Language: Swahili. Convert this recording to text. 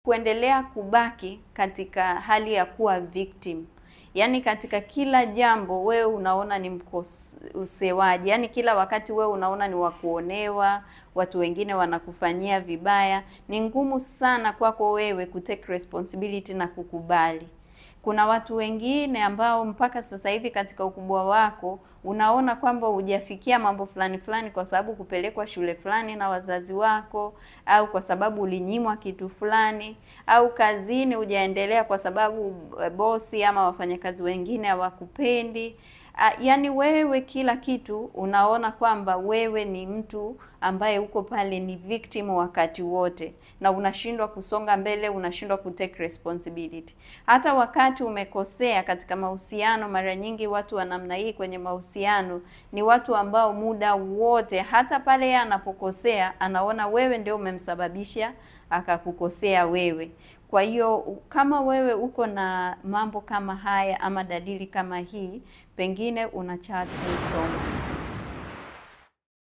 kuendelea kubaki katika hali ya kuwa victim. Yaani katika kila jambo wewe unaona ni mkosewaji. Yaani kila wakati wewe unaona ni wakuonewa, watu wengine wanakufanyia vibaya. Ni ngumu sana kwako wewe kutake responsibility na kukubali. Kuna watu wengine ambao mpaka sasa hivi katika ukubwa wako unaona kwamba hujafikia mambo fulani fulani kwa sababu kupelekwa shule fulani na wazazi wako, au kwa sababu ulinyimwa kitu fulani, au kazini hujaendelea kwa sababu bosi ama wafanyakazi wengine hawakupendi. Yaani wewe kila kitu unaona kwamba wewe ni mtu ambaye uko pale ni victim wakati wote, na unashindwa kusonga mbele, unashindwa kutake responsibility. Hata wakati umekosea katika mahusiano, mara nyingi watu wa namna hii kwenye mahusiano ni watu ambao muda wote, hata pale yeye anapokosea, anaona wewe ndio umemsababisha akakukosea wewe. Kwa hiyo kama wewe uko na mambo kama haya ama dalili kama hii, pengine una chat with trauma.